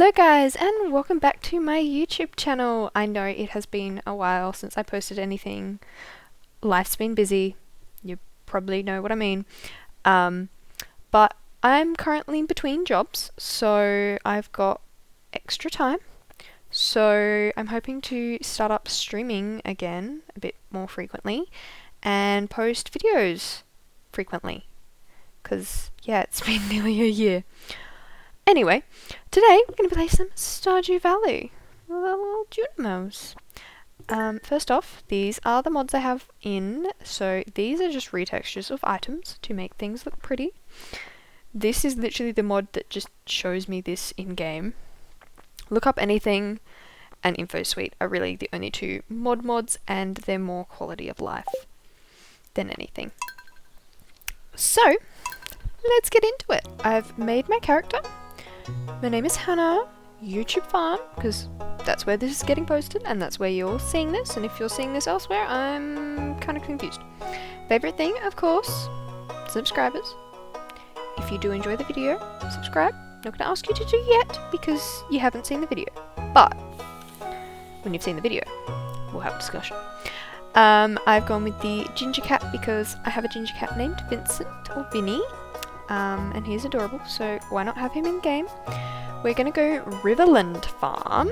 Hello guys, and welcome back to my YouTube channel. I know it has been a while since I posted anything. Life's been busy. You probably know what I mean. But I'm currently in between jobs, so I've got extra time. So I'm hoping to start up streaming again a bit more frequently and post videos frequently. Because, yeah, it's been nearly a year. Anyway, today we're going to play some Stardew Valley with our little Junimos. First off, these are the mods I have in. So these are just retextures of items to make things look pretty. This is literally the mod that just shows me this in-game. Look Up Anything and Info Suite are really the only two mods, and they're more quality of life than anything. So, let's get into it. I've made my character. My name is Hannah, YouTube farm, because that's where this is getting posted and that's where you're seeing this, and if you're seeing this elsewhere, I'm kind of confused. Favorite thing, of course, subscribers. If you do enjoy the video, subscribe. Not going to ask you to do yet because you haven't seen the video, but when you've seen the video, we'll have a discussion. I've gone with the ginger cat because I have a ginger cat named Vincent, or Vinny. And he's adorable, so why not have him in game? We're gonna go Riverland Farm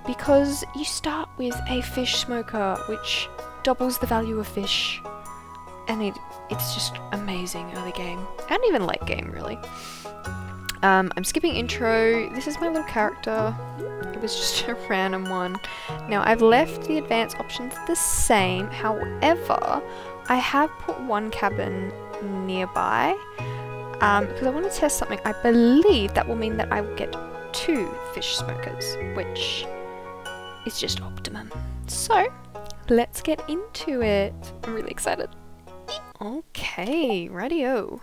because you start with a fish smoker, which doubles the value of fish, and it's just amazing early game and even late game really. I'm skipping intro. This is my little character. It was just a random one. Now I've left the advanced options the same. However, I have put one cabin nearby. Because I want to test something. I believe that will mean that I will get 2 fish smokers, which is just optimum. So, let's get into it. I'm really excited. Okay, rightio.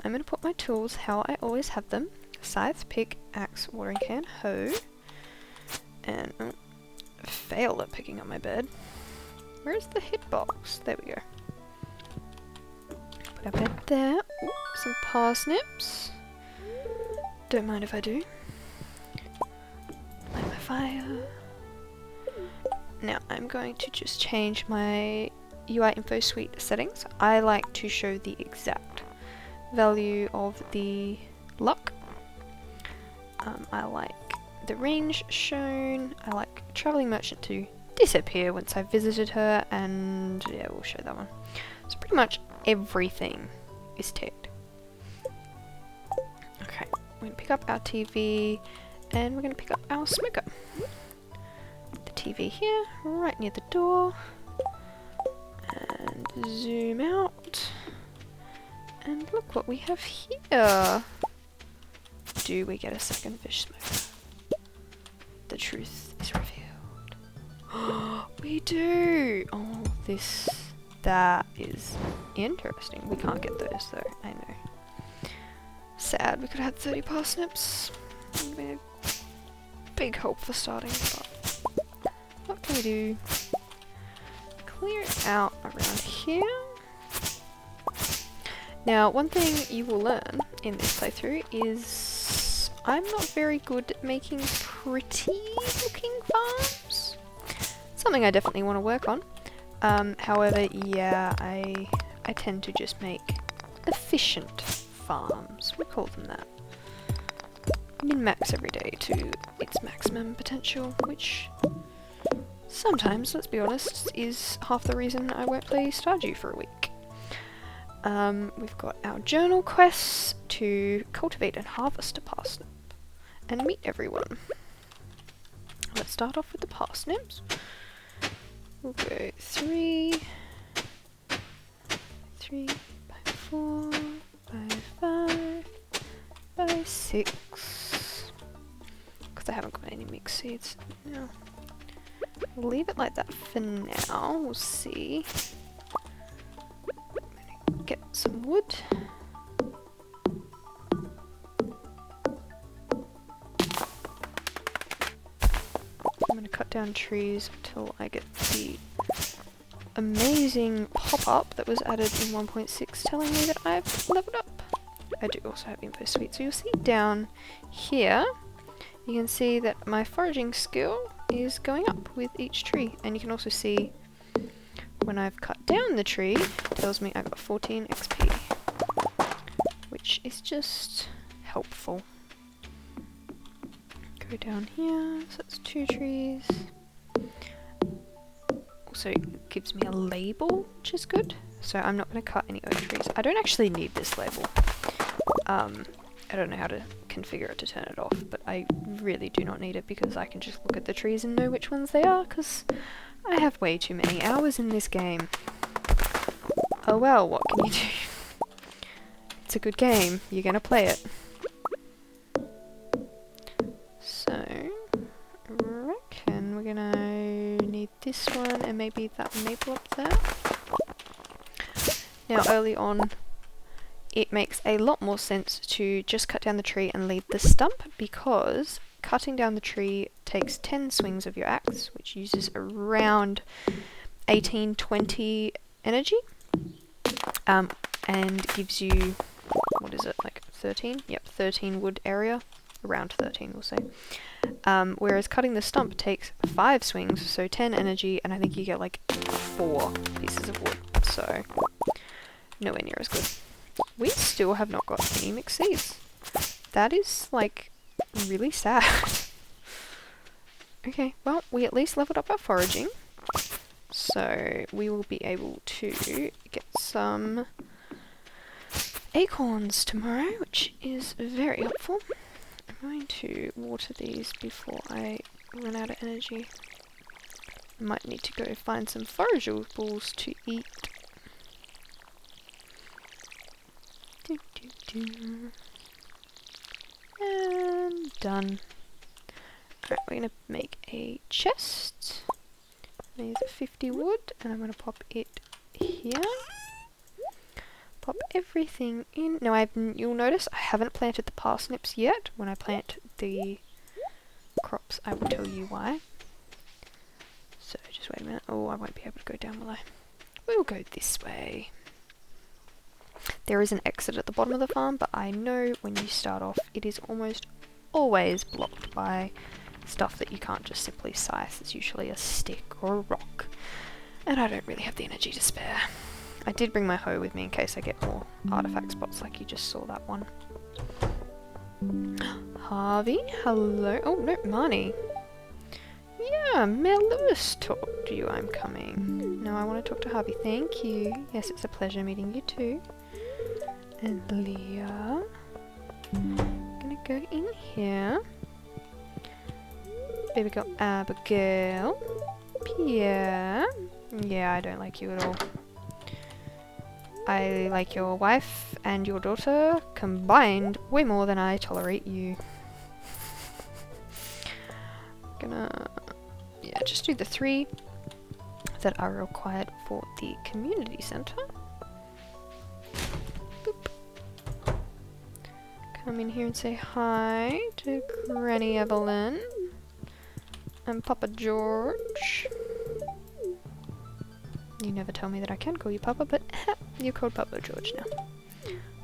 I'm going to put my tools how I always have them. Scythe, pick, axe, watering can, hoe. And, I failed at picking up my bed. Where's the hitbox? There we go. Put our bed there. Ooh, some parsnips. Don't mind if I do. Light my fire. Now I'm going to just change my UI Info Suite settings. I like to show the exact value of the luck. I like the range shown. I like Traveling Merchant to disappear once I've visited her, and yeah, we'll show that one. So pretty much everything is ticked. Okay, we're going to pick up our TV and we're going to pick up our smoker. The TV here, right near the door. And zoom out. And look what we have here. Do we get a second fish smoker? The truth is revealed. We do! Oh, that is interesting. We can't get those though, I know. Sad, we could have had 30 parsnips. Would have been a big help for starting, but what can we do? Clear it out around here. Now, one thing you will learn in this playthrough is I'm not very good at making pretty looking farms. Something I definitely want to work on. However, yeah, I tend to just make efficient farms. We call them that. Min-max every day to its maximum potential, which sometimes, let's be honest, is half the reason I won't play Stardew for a week. We've got our journal quests to cultivate and harvest a parsnip and meet everyone. Let's start off with the parsnips. We'll go 3 by 4 by 5 by 6. Because I haven't got any mixed seeds. No. We'll leave it like that for now. We'll see. I'm gonna get some wood. I'm going to cut down trees until I get the amazing pop-up that was added in 1.6 telling me that I've leveled up. I do also have Info Suite, so you'll see down here you can see that my foraging skill is going up with each tree. And you can also see when I've cut down the tree, it tells me I've got 14 XP, which is just helpful. Go down here, so that's 2 trees. Also it gives me a label, which is good. So I'm not going to cut any oak trees. I don't actually need this label. I don't know how to configure it to turn it off, but I really do not need it because I can just look at the trees and know which ones they are, because I have way too many hours in this game. Oh well, what can you do? It's a good game, you're gonna play it. So, I reckon we're gonna need this one and maybe that maple up there. Now early on, it makes a lot more sense to just cut down the tree and leave the stump, because cutting down the tree takes 10 swings of your axe, which uses around 18-20 energy, and gives you, what is it, like 13? Yep, 13 wood area, around 13 we'll say. Whereas cutting the stump takes 5 swings, so 10 energy, and I think you get like 4 pieces of wood, so nowhere near as good. We still have not got any mixed seeds. That is, like, really sad. Okay, well, we at least leveled up our foraging. So, we will be able to get some acorns tomorrow, which is very helpful. I'm going to water these before I run out of energy. I might need to go find some forageables to eat. And done. Alright, we're going to make a chest. There's 50 wood, and I'm going to pop it here. Pop everything in. Now, you'll notice I haven't planted the parsnips yet. When I plant the crops, I will tell you why. So, just wait a minute. Oh, I won't be able to go down, will I? We'll go this way. There is an exit at the bottom of the farm, but I know when you start off, it is almost always blocked by stuff that you can't just simply scythe. It's usually a stick or a rock, and I don't really have the energy to spare. I did bring my hoe with me in case I get more artifact spots like you just saw that one. Harvey, hello. Oh, no, Marnie. Yeah, Mel Lewis talked to you. I'm coming. No, I want to talk to Harvey. Thank you. Yes, it's a pleasure meeting you too. And Leah. Gonna go in here. Baby girl Abigail. Pierre. Yeah, I don't like you at all. I like your wife and your daughter combined way more than I tolerate you. Gonna, yeah, just do the 3 that are required for the community center. Boop. Come in here and say hi to Granny Evelyn and Papa George. You never tell me that I can call you Papa, but you're called Papa George now.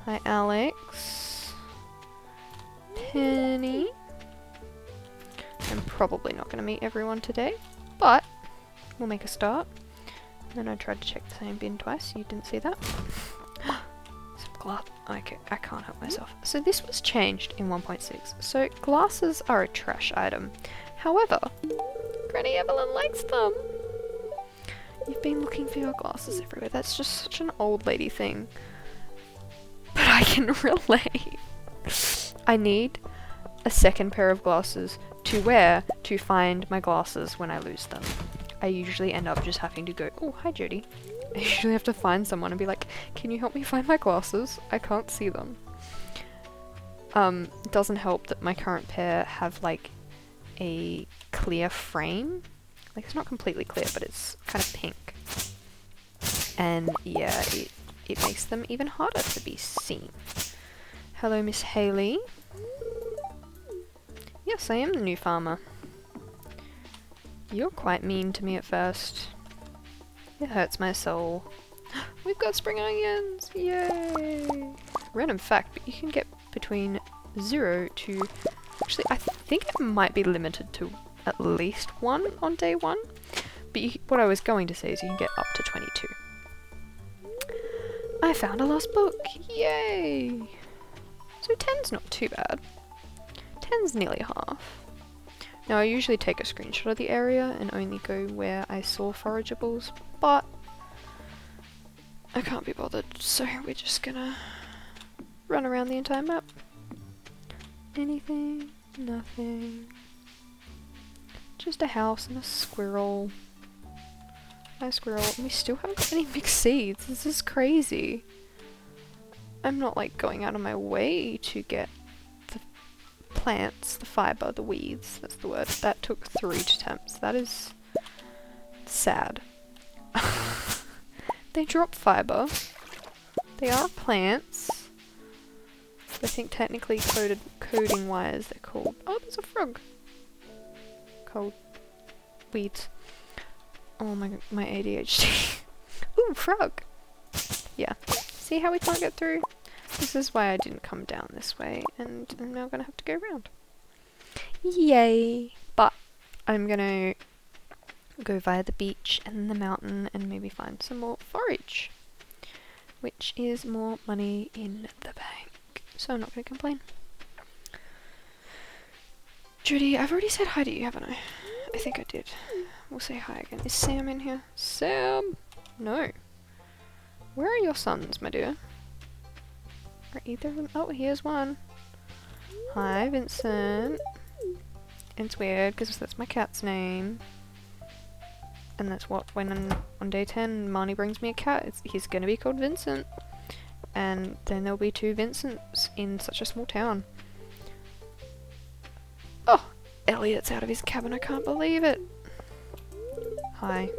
Hi, Alex. Penny. I'm probably not going to meet everyone today, but we'll make a start. And then I tried to check the same bin twice. You didn't see that? Some glass. Okay, I can't help myself. So this was changed in 1.6. So glasses are a trash item. However, Granny Evelyn likes them. You've been looking for your glasses everywhere. That's just such an old lady thing. But I can relate. I need a second pair of glasses to wear to find my glasses when I lose them. I usually end up just having to go, oh, hi Jody. I usually have to find someone and be like, can you help me find my glasses? I can't see them. It doesn't help that my current pair have like a clear frame. Like, it's not completely clear, but it's kind of pink. And yeah, it makes them even harder to be seen. Hello, Miss Haley. Yes, I am the new farmer. You're quite mean to me at first. It hurts my soul. We've got spring onions! Yay! Random fact, but you can get between 0 to... Actually, I think it might be limited to at least 1 on day 1, but what I was going to say is you can get up to 22. I found a lost book! Yay! So 10's not too bad. 10's nearly half. Now I usually take a screenshot of the area and only go where I saw forageables, but I can't be bothered, so we're just gonna run around the entire map. Anything? Nothing. Just a house and a squirrel. Hi squirrel. And we still haven't got any mixed seeds. This is crazy. I'm not like going out of my way to get the plants, the fiber, the weeds. That's the word. That took 3 attempts. That is sad. They drop fiber. They are plants. I think technically coding wise they're called. Oh, there's a frog. Called weeds. Oh my ADHD. Ooh, frog. Yeah. See how we can't get through? This is why I didn't come down this way, and I'm now gonna have to go around. Yay! But I'm gonna go via the beach and the mountain and maybe find some more forage, which is more money in the bank. So I'm not gonna complain. Judy, I've already said hi to you, haven't I? I think I did. We'll say hi again. Is Sam in here? Sam! No. Where are your sons, my dear? Are either of them? Oh, here's one. Hi, Vincent. It's weird because that's my cat's name. And that's what, when on day 10 Marnie brings me a cat, he's gonna be called Vincent. And then there'll be 2 Vincents in such a small town. Oh! Elliot's out of his cabin, I can't believe it! Hi.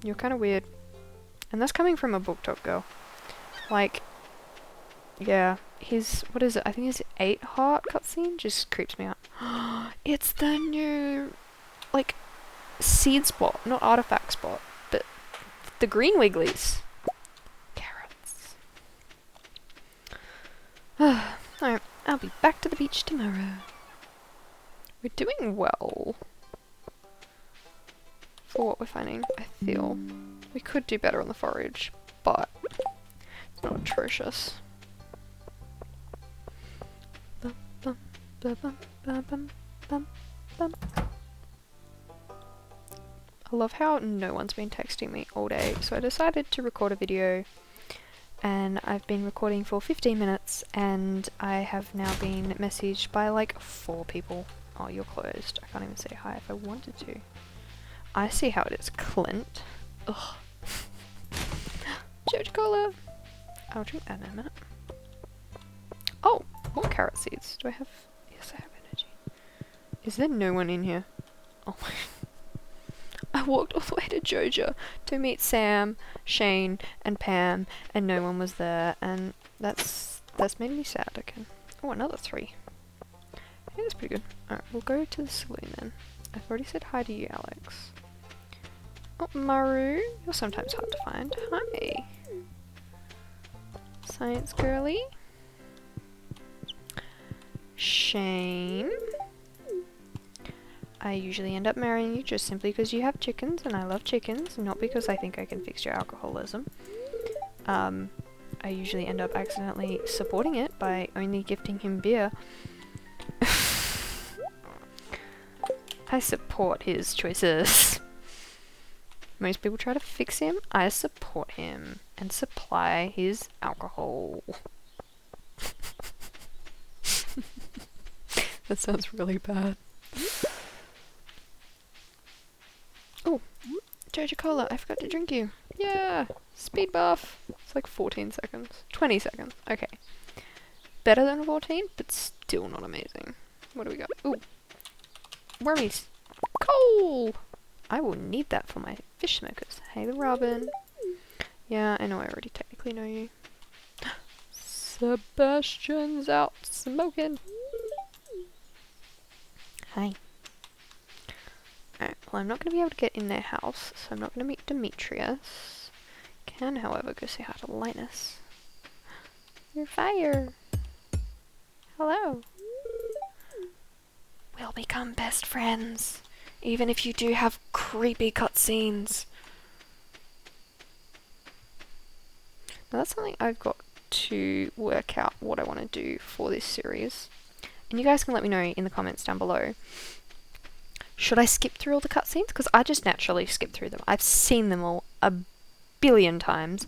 You're kinda weird. And that's coming from a BookTok girl. Like, yeah, what is it? I think his 8 heart cutscene just creeps me out. It's the new, like, seed spot, not artifact spot, but the green wigglies. Carrots. Alright, I'll be back to the beach tomorrow. We're doing well for what we're finding, I feel. We could do better on the forage, but it's not atrocious. Bum, bum, bum, bum, bum, bum, bum. I love how no one's been texting me all day, so I decided to record a video, and I've been recording for 15 minutes, and I have now been messaged by like 4 people. Oh, you're closed. I can't even say hi if I wanted to. I see how it is, Clint. Ugh. Joja Cola! I'll drink that in a minute. Oh! More carrot seeds. Do I have... Yes, I have energy. Is there no one in here? Oh my... I walked all the way to Joja to meet Sam, Shane, and Pam, and no one was there, and that's made me sad. Okay. Oh, another 3. I think that's pretty good. Alright, we'll go to the saloon then. I've already said hi to you, Alex. Oh, Maru, you're sometimes hard to find. Hi. Science girly. Shane. I usually end up marrying you just simply because you have chickens, and I love chickens, not because I think I can fix your alcoholism. I usually end up accidentally supporting it by only gifting him beer. I support his choices. Most people try to fix him. I support him and supply his alcohol. That sounds really bad. Oh, Joja Cola, I forgot to drink you. Yeah, speed buff. It's like 14 seconds. 20 seconds. Okay. Better than 14, but still not amazing. What do we got? Ooh. Wormies. Coal! I will need that for my fish smokers. Hey, the Robin. Yeah, I know I already technically know you. Sebastian's out smoking. Hi. Alright, well I'm not going to be able to get in their house, so I'm not going to meet Demetrius. Can, however, go say hi to Linus. You're fire! Hello! still become best friends, even if you do have creepy cutscenes. Now that's something I've got to work out what I want to do for this series. And you guys can let me know in the comments down below. Should I skip through all the cutscenes? Because I just naturally skip through them. I've seen them all a billion times.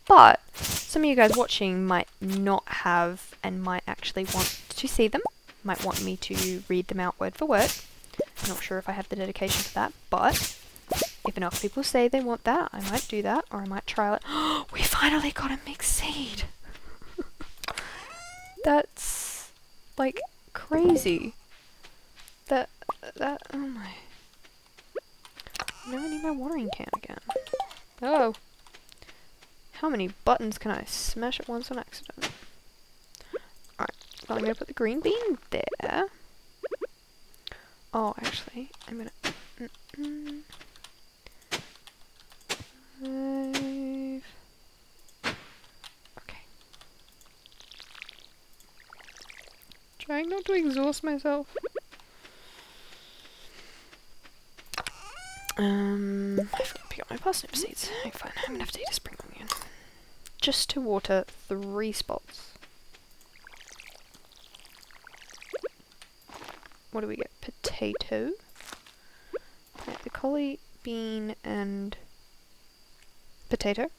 But some of you guys watching might not have and might actually want to see them. Might want me to read them out word for word. I'm not sure if I have the dedication for that, but if enough people say they want that, I might do that, or I might trial it. We finally got a mixed seed! That's, like, crazy. Oh my. I never need my watering can again. Oh! How many buttons can I smash at once on accident? Alright, well I'm gonna put the green bean there. Oh, actually, I'm gonna... Okay. Trying not to exhaust myself. I forgot to pick up my parsnip seeds. Okay, fine, I'm gonna have to eat a spring onion. Just to water 3 spots. What do we get? Potato. Plant the collie, bean, and potato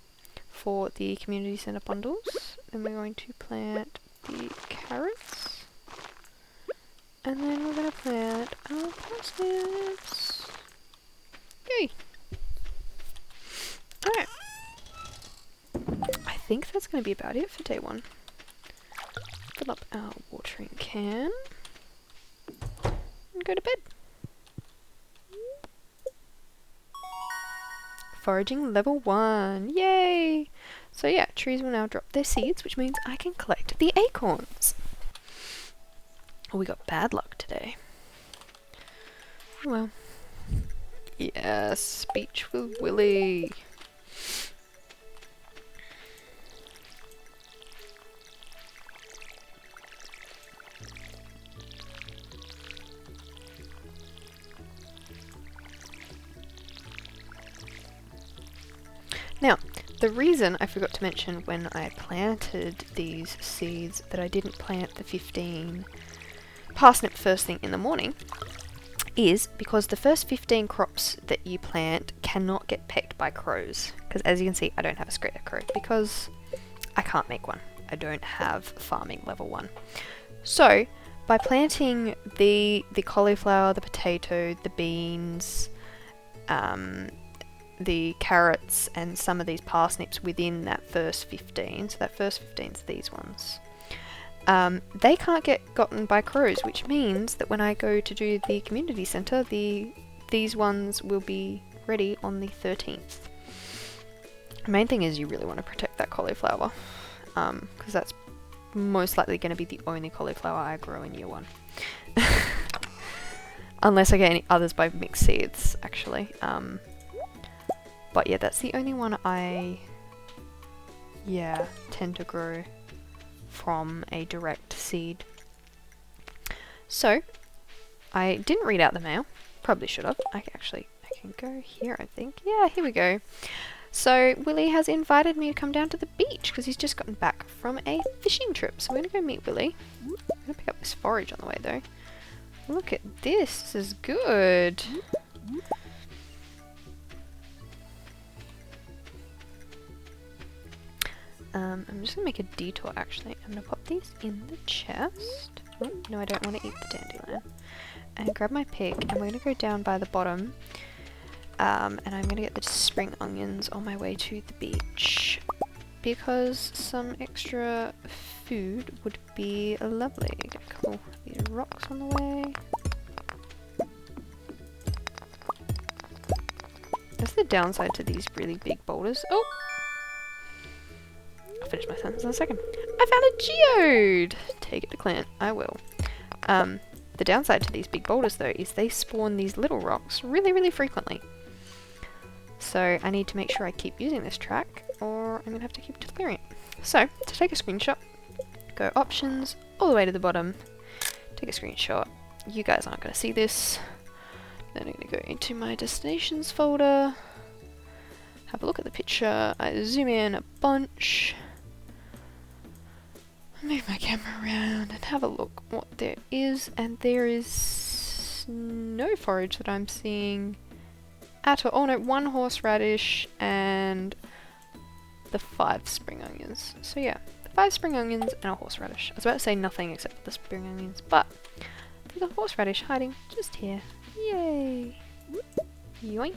for the community centre bundles. Then we're going to plant the carrots. And then we're going to plant our parsnips. Yay! Alright. I think that's going to be about it for day 1. Fill up our watering can. And go to bed. Foraging level 1. Yay! So yeah, trees will now drop their seeds, which means I can collect the acorns. Oh, we got bad luck today. Oh well. Yes, speech with Willy. Now, the reason I forgot to mention when I planted these seeds that I didn't plant the 15 parsnip first thing in the morning is because the first 15 crops that you plant cannot get pecked by crows. Because as you can see, I don't have a scarecrow because I can't make one. I don't have farming level 1. So, by planting the cauliflower, the potato, the beans, the carrots and some of these parsnips within that first 15, so that first 15's these ones, they can't get gotten by crows, which means that when I go to do the community centre, these ones will be ready on the 13th. The main thing is you really want to protect that cauliflower, because that's most likely going to be the only cauliflower I grow in year 1. Unless I get any others by mixed seeds, actually. But yeah, that's the only one I, tend to grow from a direct seed. So, I didn't read out the mail. Probably should have. I can go here, I think. Yeah, here we go. So, Willy has invited me to come down to the beach because he's just gotten back from a fishing trip. So, we're going to go meet Willy. I'm going to pick up this forage on the way, though. Look at this. This is good. I'm just going to make a detour, actually. I'm going to pop these in the chest. Oh, no, I don't want to eat the dandelion. And grab my pick, and we're going to go down by the bottom. And I'm going to get the spring onions on my way to the beach. Because some extra food would be lovely. Get a couple of these rocks on the way. That's the downside to these really big boulders. Oh! I'll finish my sentence in a second. I found a geode! Take it to clan. I will. The downside to these big boulders, though, is they spawn these little rocks really, really frequently. So I need to make sure I keep using this track, or I'm going to have to keep clearing it. So, to take a screenshot, go options, all the way to the bottom, take a screenshot, you guys aren't going to see this. Then I'm going to go into my destinations folder, have a look at the picture, I zoom in a bunch, move my camera around and have a look what there is, and there is no forage that I'm seeing at all. Oh no, 1 horseradish and the 5 spring onions. So yeah, the 5 spring onions and a horseradish. I was about to say nothing except for the spring onions, but there's a horseradish hiding just here. Yay! Yoink!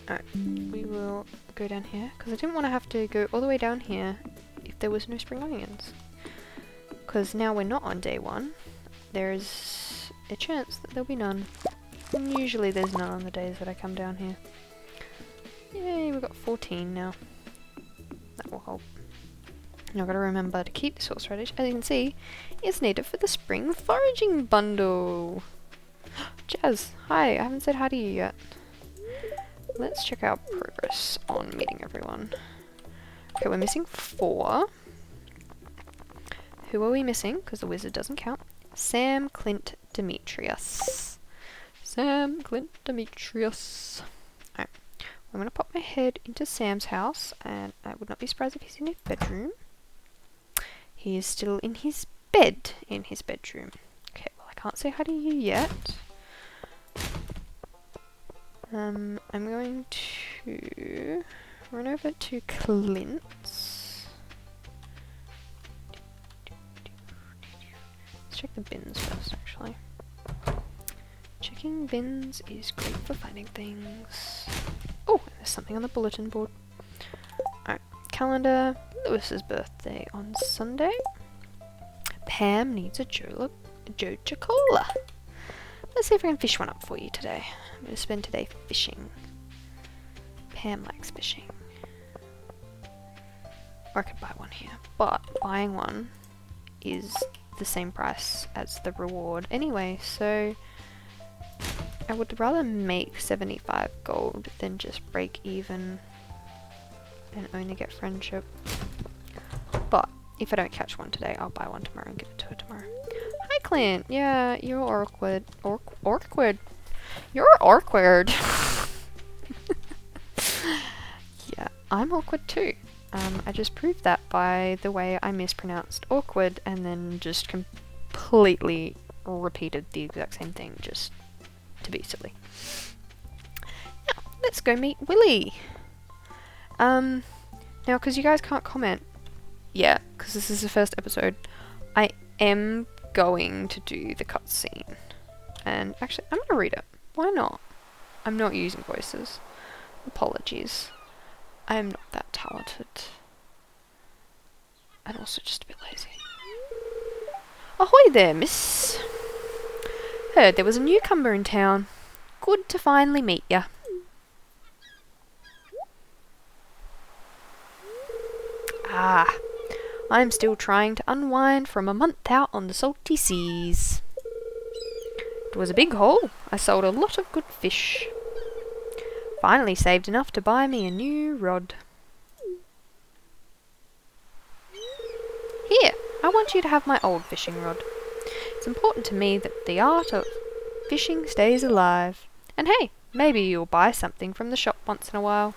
Alright, we will go down here, because I didn't want to have to go all the way down here if there was no spring onions. Because now we're not on day 1, there's a chance that there'll be none. And usually there's none on the days that I come down here. Yay, we've got 14 now. That will help. Now I've got to remember to keep this horseradish. As you can see, it's needed for the spring foraging bundle. Jazz, hi, I haven't said hi to you yet. Let's check our progress on meeting everyone. Okay, we're missing 4. Who are we missing? Because the wizard doesn't count. Sam, Clint, Demetrius. Sam, Clint, Demetrius. Alright, I'm going to pop my head into Sam's house, and I would not be surprised if he's in his bedroom. He is still in his bed, in his bedroom. Okay, well I can't say hi to you yet. I'm going to run over to Clint's. Let's check the bins first, actually. Checking bins is great for finding things. Oh, there's something on the bulletin board. Alright, calendar. Lewis's birthday on Sunday. Pam needs a Joja Cola. Let's see if I can fish one up for you today. I'm going to spend today fishing. Pam likes fishing. Or I could buy one here. But buying one is the same price as the reward anyway, so I would rather make 75 gold than just break even and only get friendship. But if I don't catch one today, I'll buy one tomorrow and give it to her tomorrow. Hi Clint! Yeah, you're awkward. Awkward. You're awkward. Yeah, I'm awkward too. I just proved that by the way I mispronounced awkward and then just completely repeated the exact same thing just to be silly. Now, let's go meet Willy. Now, because you guys can't comment yet, because this is the first episode, I am going to do the cutscene. And actually, I'm going to read it. Why not? I'm not using voices. Apologies. I am not that talented. And also just a bit lazy. Ahoy there, miss! Heard there was a newcomer in town. Good to finally meet ya. Ah, I'm still trying to unwind from a month out on the salty seas. It was a big haul. I sold a lot of good fish. Finally saved enough to buy me a new rod. Here, I want you to have my old fishing rod. It's important to me that the art of fishing stays alive. And hey, maybe you'll buy something from the shop once in a while.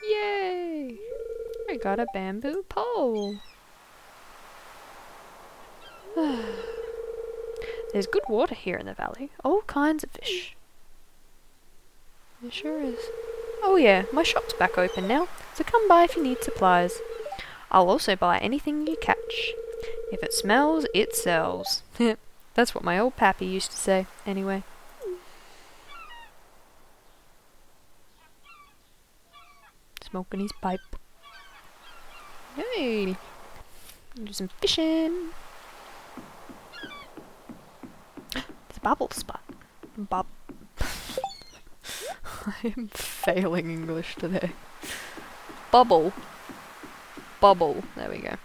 Yay! I got a bamboo pole. There's good water here in the valley. All kinds of fish. There sure is. Oh yeah, my shop's back open now, so come by if you need supplies. I'll also buy anything you catch. If it smells, it sells. That's what my old pappy used to say, anyway. Smoking his pipe. Yay! Do some fishing. There's a bubble spot. I am failing English today. Bubble. Bubble. There we go.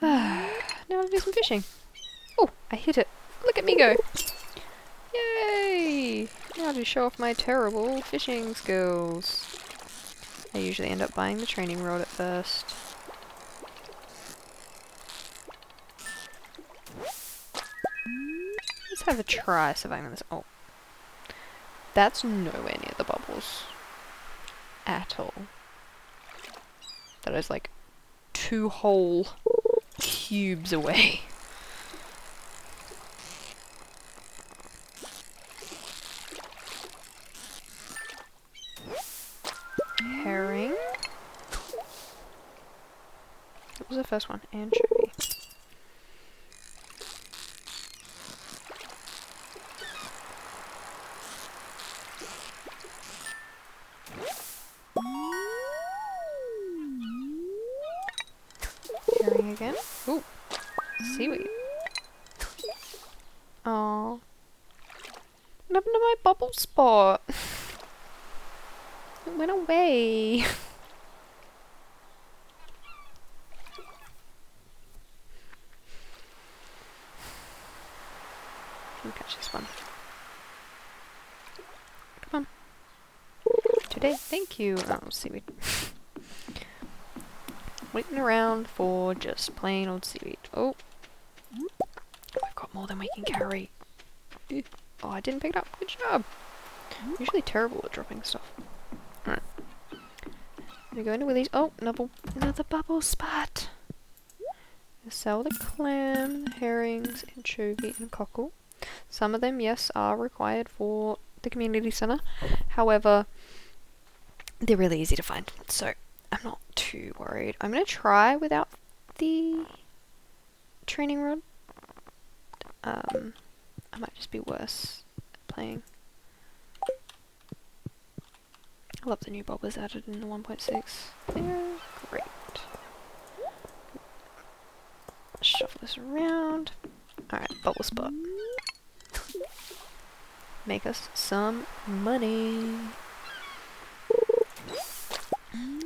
Now I'll do some fishing. Oh, I hit it. Look at me go. Yay! Now to show off my terrible fishing skills. I usually end up buying the training rod at first. Let's have a try surviving this. Oh. That's nowhere near the bubbles. At all. That is like 2 whole cubes away. Herring. What was the first one? Anchovy. Herring again. Ooh. Seaweed. Oh. What happened to my bubble spot? It went away. Can catch this one. Come on. Today, thank you. Oh, seaweed. Waiting around for just plain old seaweed. Oh. We've got more than we can carry. Oh, I didn't pick it up. Good job. I'm usually terrible at dropping stuff. Alright. We go into Willie's. Oh, another bubble spot. Sell the clam, the herrings, anchovy, and cockle. Some of them, yes, are required for the community centre. However, they're really easy to find, so I'm not too worried. I'm going to try without the training rod. I might just be worse at playing. I love the new bobblers added in the 1.6. They're great. Shuffle this around. Alright, bubble spot. Make us some money.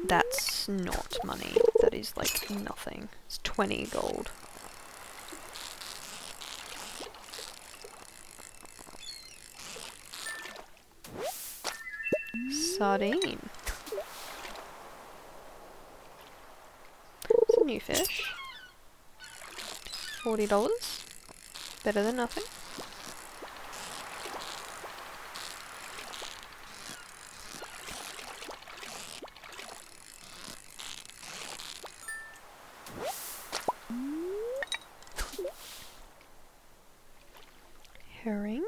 That's not money. That is like nothing. It's 20 gold. Sardine. It's a new fish. $40. Better than nothing. Herring.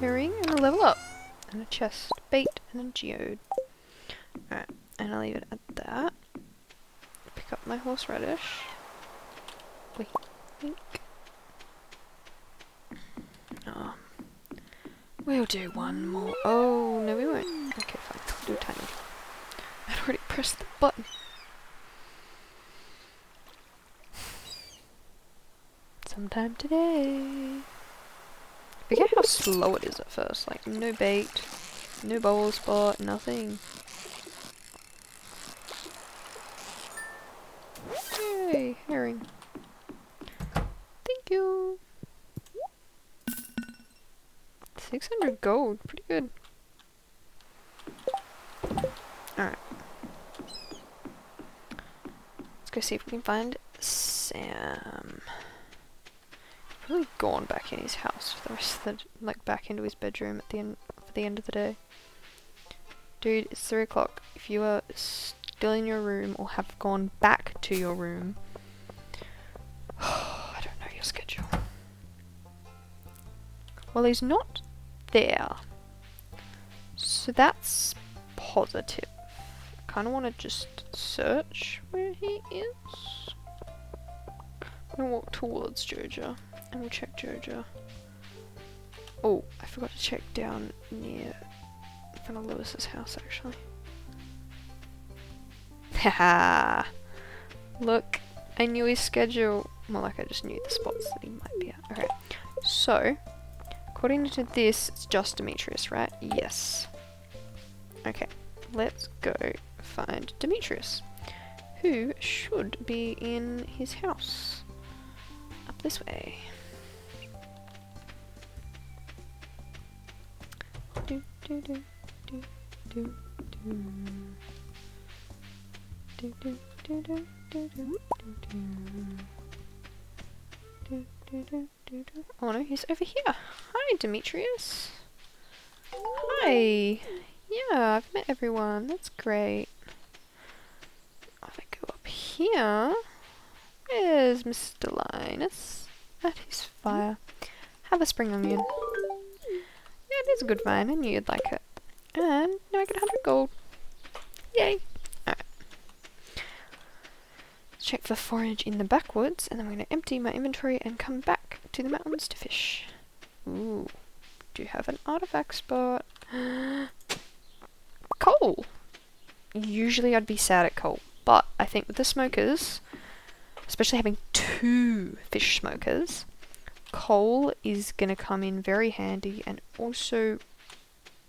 Herring and a level up. And a chest bait and a geode. Alright, and I'll leave it at that. Pick up my horseradish. Wait, think. Oh. We'll do one more. Oh, no we won't. Okay, fine. We'll do a tiny. I'd already pressed the button. Sometime today. Forget how slow it is at first. Like, no bait, no bubble spot, nothing. Yay, herring. Thank you. 600 gold, pretty good. Alright. Let's go see if we can find Sam. Probably gone back in his house for the rest of the, like, back into his bedroom at the end, for the end of the day. Dude, it's 3 o'clock. If you are still in your room or have gone back to your room, I don't know your schedule. Well, he's not there, so that's positive. I kind of want to just search where he is. I'm gonna walk towards Georgia. And we'll check Georgia. Oh, I forgot to check down near in front of Lewis's house actually. Haha! Look, I knew his schedule. More like I just knew the spots that he might be at. Okay, so According to this, it's just Demetrius, right? Yes. Okay, let's go find Demetrius, who should be in his house. Up this way. Do, do, do, do, do, do. Do, do, do, do, do, do, do. Do, do, do, do, do. Oh no, he's over here. Hi, Demetrius. Hi. Yeah, I've met everyone. That's great. If I go up here, where's Mr. Linus? At his fire. Have a spring onion. Yeah, it is a good vine. I knew you'd like it. And now I get 100 gold. Yay. Alright. Let's check for forage in the backwoods, and then I'm going to empty my inventory and come back to the mountains to fish. Ooh. Do you have an artifact spot? Coal! Usually I'd be sad at coal, but I think with the smokers, especially having 2 fish smokers, coal is going to come in very handy and also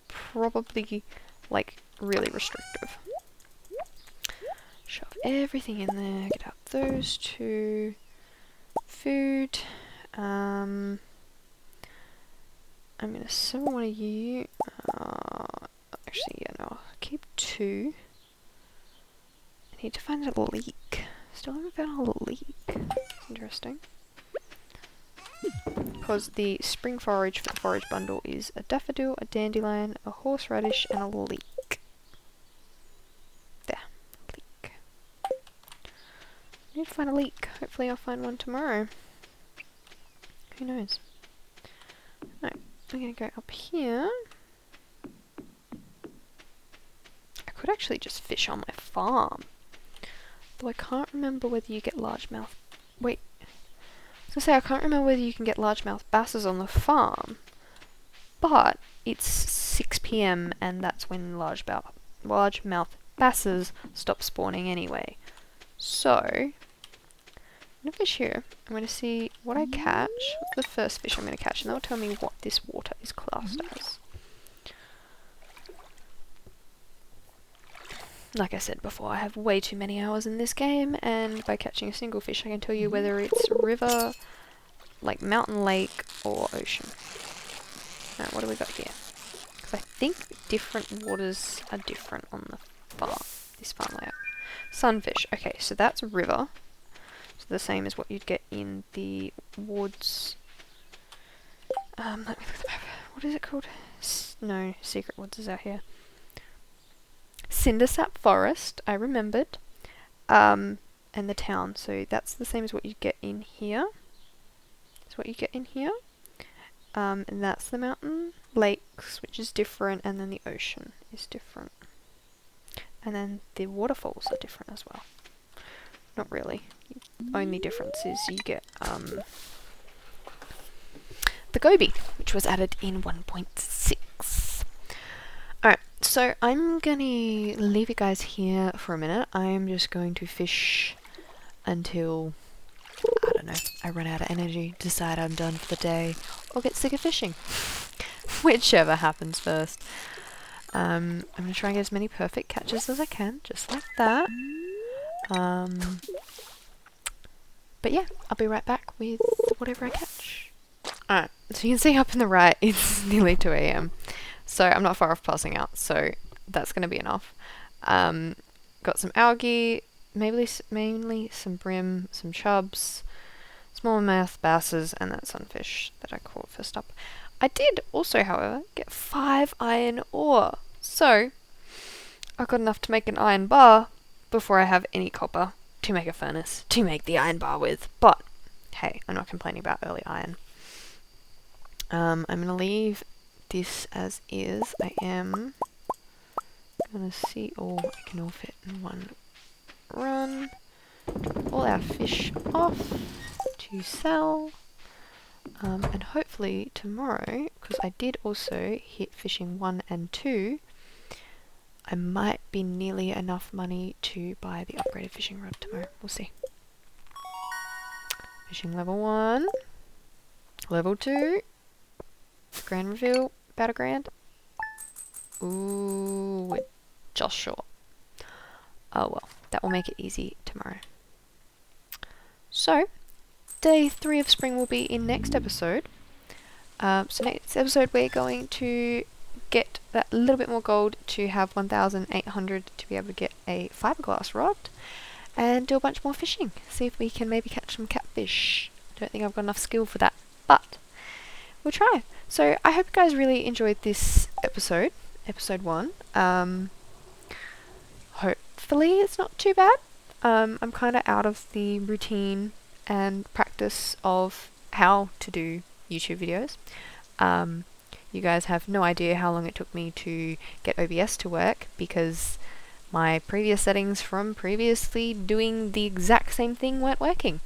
probably like really restrictive. Shove everything in there, get out those 2. Food. I'm going to summon one of you. Actually, yeah, no, I'll keep 2. I need to find a leek. Still haven't found a leek. Interesting. Because the spring forage for the forage bundle is a daffodil, a dandelion, a horseradish, and a leek. There. Leek. I need to find a leek. Hopefully I'll find one tomorrow. Who knows? No, I'm going to go up here. I could actually just fish on my farm. Though I can't remember whether you get largemouth... Wait. I was going to say, I can't remember whether you can get largemouth basses on the farm. But it's 6 PM and that's when largemouth basses stop spawning anyway. So, I'm going to fish here. I'm going to see what I catch. What's the first fish I'm going to catch? And that'll tell me what this water is classed as. Like I said before, I have way too many hours in this game, and by catching a single fish I can tell you whether it's river, like mountain, lake, or ocean. Alright, what do we got here? Because I think different waters are different on the farm, this farm layout. Sunfish, okay, so that's river. So the same as what you'd get in the woods. Let me look at the map. What is it called? No, Secret Woods is out here. Cindersap Forest, I remembered, and the town, so that's the same as what you get in here. That's what you get in here, and that's the mountain, lakes, which is different, and then the ocean is different, and then the waterfalls are different as well. Not really. The only difference is you get the goby, which was added in 1.6. Alright, so I'm gonna leave you guys here for a minute. I'm just going to fish until, I don't know, I run out of energy, decide I'm done for the day, or get sick of fishing. Whichever happens first. I'm gonna try and get as many perfect catches as I can, just like that. But yeah, I'll be right back with whatever I catch. Alright, so you can see up in the right, it's nearly 2 AM. So I'm not far off passing out, so that's going to be enough. Got some algae, mainly some brim, some chubs, smallmouth basses, and that sunfish that I caught first up. I did also, however, get 5 iron ore. So I got enough to make an iron bar before I have any copper to make a furnace to make the iron bar with. But hey, I'm not complaining about early iron. I'm going to leave this as is. I am gonna see all I can all fit in one run. All our fish off to sell. And hopefully tomorrow, because I did also hit fishing 1 and 2, I might be nearly enough money to buy the upgraded fishing rod tomorrow. We'll see. Fishing level 1, level 2. Grand reveal, about a grand. Ooh, we're just short. Oh well, that will make it easy tomorrow. So, day 3 of spring will be in next episode. So next episode we're going to get that little bit more gold to have 1,800 to be able to get a fiberglass rod and do a bunch more fishing. See if we can maybe catch some catfish. Don't think I've got enough skill for that, but we'll try. So I hope you guys really enjoyed this episode 1. Hopefully it's not too bad. I'm kind of out of the routine and practice of how to do YouTube videos. You guys have no idea how long it took me to get OBS to work because my previous settings from previously doing the exact same thing weren't working.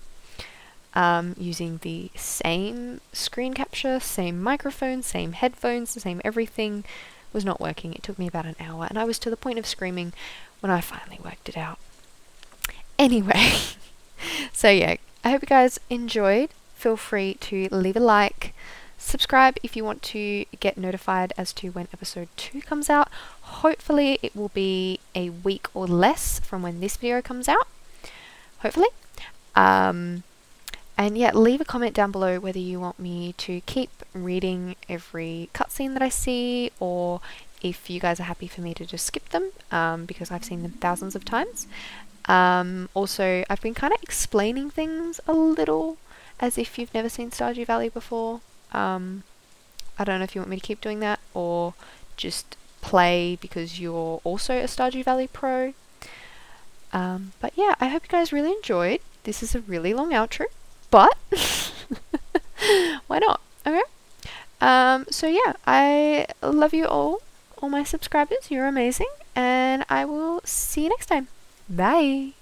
Using the same screen capture, same microphone, same headphones, the same everything was not working. It took me about an hour and I was to the point of screaming when I finally worked it out. Anyway, so yeah, I hope you guys enjoyed. Feel free to leave a like, subscribe if you want to get notified as to when episode 2 comes out. Hopefully it will be a week or less from when this video comes out. Hopefully. And yeah, leave a comment down below whether you want me to keep reading every cutscene that I see, or if you guys are happy for me to just skip them, because I've seen them thousands of times. Also, I've been kind of explaining things a little as if you've never seen Stardew Valley before. I don't know if you want me to keep doing that, or just play because you're also a Stardew Valley pro. But yeah, I hope you guys really enjoyed. This is a really long outro, but why not? Okay. So yeah, I love you all my subscribers. You're amazing, and I will see you next time. Bye.